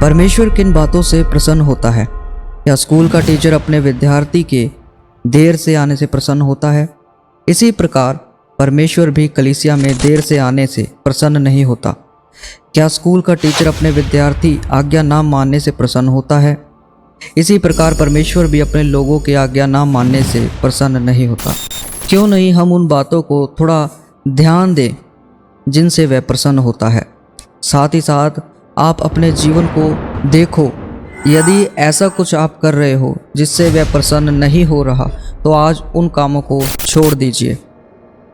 परमेश्वर किन बातों से प्रसन्न होता है? क्या स्कूल का टीचर अपने विद्यार्थी के देर से आने से प्रसन्न होता है? इसी प्रकार परमेश्वर भी कलीसिया में देर से आने से प्रसन्न नहीं होता। क्या स्कूल का टीचर अपने विद्यार्थी आज्ञा ना मानने से प्रसन्न होता है? इसी प्रकार परमेश्वर भी अपने लोगों की आज्ञा ना मानने से प्रसन्न नहीं होता। क्यों नहीं हम उन बातों को थोड़ा ध्यान दें जिनसे वह प्रसन्न होता है। साथ ही साथ आप अपने जीवन को देखो, यदि ऐसा कुछ आप कर रहे हो जिससे वह प्रसन्न नहीं हो रहा तो आज उन कामों को छोड़ दीजिए।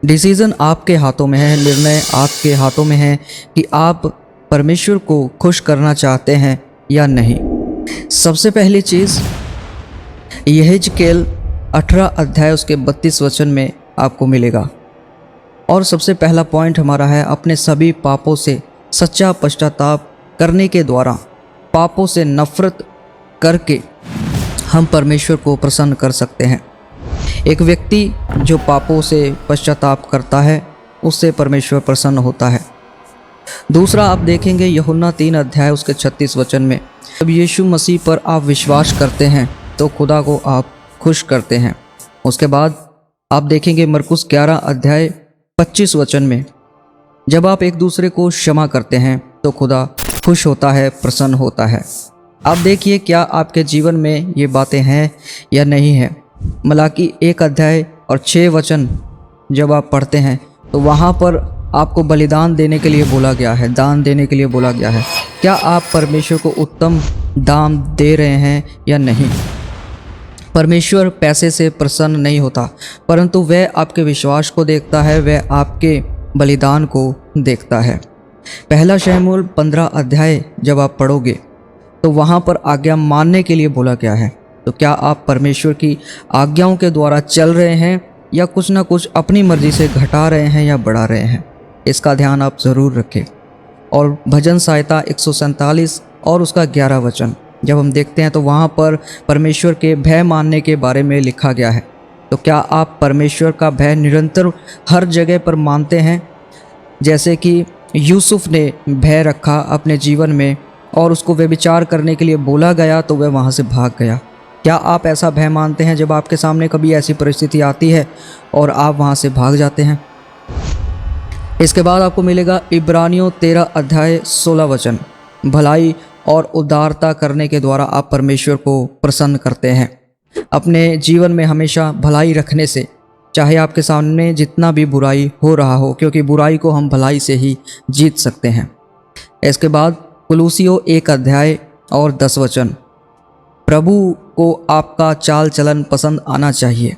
डिसीज़न आपके हाथों में है, निर्णय आपके हाथों में है कि आप परमेश्वर को खुश करना चाहते हैं या नहीं। सबसे पहली चीज़ यहेजकेल 18 अध्याय उसके 32 वचन में आपको मिलेगा। और सबसे पहला पॉइंट हमारा है अपने सभी पापों से सच्चा पश्चाताप करने के द्वारा, पापों से नफरत करके हम परमेश्वर को प्रसन्न कर सकते हैं। एक व्यक्ति जो पापों से पश्चाताप करता है उससे परमेश्वर प्रसन्न होता है। दूसरा आप देखेंगे यूहन्ना 3 अध्याय उसके 36 वचन में, जब यीशु मसीह पर आप विश्वास करते हैं तो खुदा को आप खुश करते हैं। उसके बाद आप देखेंगे मरकुस 11 अध्याय 25 वचन में, जब आप एक दूसरे को क्षमा करते हैं तो खुदा खुश होता है, प्रसन्न होता है। आप देखिए क्या आपके जीवन में ये बातें हैं या नहीं है। मलाकी 1 अध्याय और 6 वचन जब आप पढ़ते हैं तो वहाँ पर आपको बलिदान देने के लिए बोला गया है, दान देने के लिए बोला गया है। क्या आप परमेश्वर को उत्तम दाम दे रहे हैं या नहीं? परमेश्वर पैसे से प्रसन्न नहीं होता, परंतु वह आपके विश्वास को देखता है, वह आपके बलिदान को देखता है। पहला शमूएल 15 अध्याय जब आप पढ़ोगे तो वहाँ पर आज्ञा मानने के लिए बोला गया है। तो क्या आप परमेश्वर की आज्ञाओं के द्वारा चल रहे हैं या कुछ ना कुछ अपनी मर्जी से घटा रहे हैं या बढ़ा रहे हैं? इसका ध्यान आप ज़रूर रखें। और भजन संहिता 147 और उसका 11 वचन जब हम देखते हैं तो वहाँ पर परमेश्वर के भय मानने के बारे में लिखा गया है। तो क्या आप परमेश्वर का भय निरंतर हर जगह पर मानते हैं? जैसे कि यूसुफ ने भय रखा अपने जीवन में और उसको व्यभिचार करने के लिए बोला गया तो वह वहाँ से भाग गया। क्या आप ऐसा भय मानते हैं जब आपके सामने कभी ऐसी परिस्थिति आती है और आप वहाँ से भाग जाते हैं? इसके बाद आपको मिलेगा इब्रानियों 13 अध्याय 16 वचन, भलाई और उदारता करने के द्वारा आप परमेश्वर को प्रसन्न करते हैं। अपने जीवन में हमेशा भलाई रखने से, चाहे आपके सामने जितना भी बुराई हो रहा हो, क्योंकि बुराई को हम भलाई से ही जीत सकते हैं। इसके बाद कुलूसियों 1 अध्याय और 10 वचन, प्रभु को आपका चाल चलन पसंद आना चाहिए,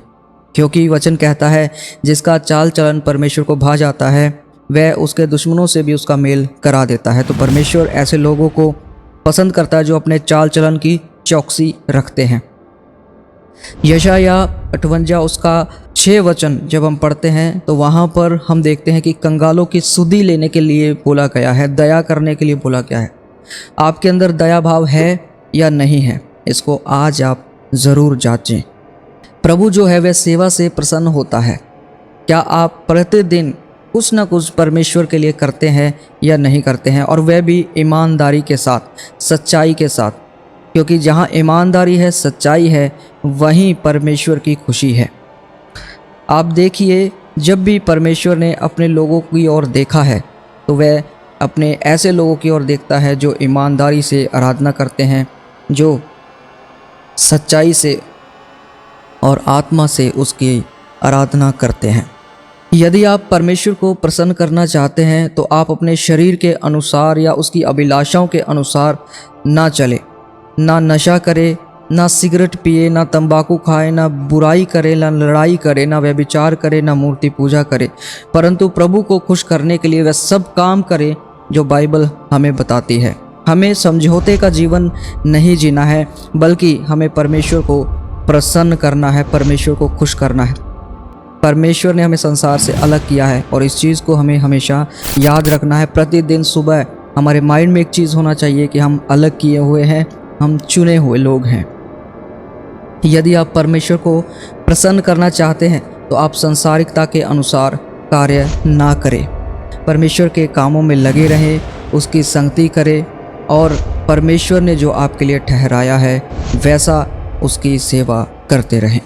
क्योंकि वचन कहता है जिसका चाल चलन परमेश्वर को भा जाता है वह उसके दुश्मनों से भी उसका मेल करा देता है। तो परमेश्वर ऐसे लोगों को पसंद करता है जो अपने चाल चलन की चौकसी रखते हैं। यशाया 58 उसका 6 वचन जब हम पढ़ते हैं तो वहाँ पर हम देखते हैं कि कंगालों की सुधि लेने के लिए बोला गया है, दया करने के लिए बोला गया है। आपके अंदर दया भाव है या नहीं है, इसको आज आप ज़रूर जांचें। प्रभु जो है वह सेवा से प्रसन्न होता है। क्या आप प्रतिदिन कुछ ना कुछ परमेश्वर के लिए करते हैं या नहीं करते हैं, और वह भी ईमानदारी के साथ, सच्चाई के साथ, क्योंकि जहाँ ईमानदारी है, सच्चाई है, वहीं परमेश्वर की खुशी है। आप देखिए जब भी परमेश्वर ने अपने लोगों की ओर देखा है तो वह अपने ऐसे लोगों की ओर देखता है जो ईमानदारी से आराधना करते हैं, जो सच्चाई से और आत्मा से उसकी आराधना करते हैं। यदि आप परमेश्वर को प्रसन्न करना चाहते हैं तो आप अपने शरीर के अनुसार या उसकी अभिलाषाओं के अनुसार ना चले, ना नशा करे, ना सिगरेट पिए, ना तंबाकू खाए, ना बुराई करे, ना लड़ाई करे, ना व्यभिचार करे, ना मूर्ति पूजा करे, परंतु प्रभु को खुश करने के लिए वह सब काम करे जो बाइबल हमें बताती है। हमें समझौते का जीवन नहीं जीना है, बल्कि हमें परमेश्वर को प्रसन्न करना है, परमेश्वर को खुश करना है। परमेश्वर ने हमें संसार से अलग किया है और इस चीज़ को हमें हमेशा याद रखना है। प्रतिदिन सुबह हमारे माइंड में एक चीज़ होना चाहिए कि हम अलग किए हुए हैं, हम चुने हुए लोग हैं। यदि आप परमेश्वर को प्रसन्न करना चाहते हैं तो आप संसारिकता के अनुसार कार्य ना करें, परमेश्वर के कामों में लगे रहें, उसकी संगति करें और परमेश्वर ने जो आपके लिए ठहराया है वैसा उसकी सेवा करते रहें।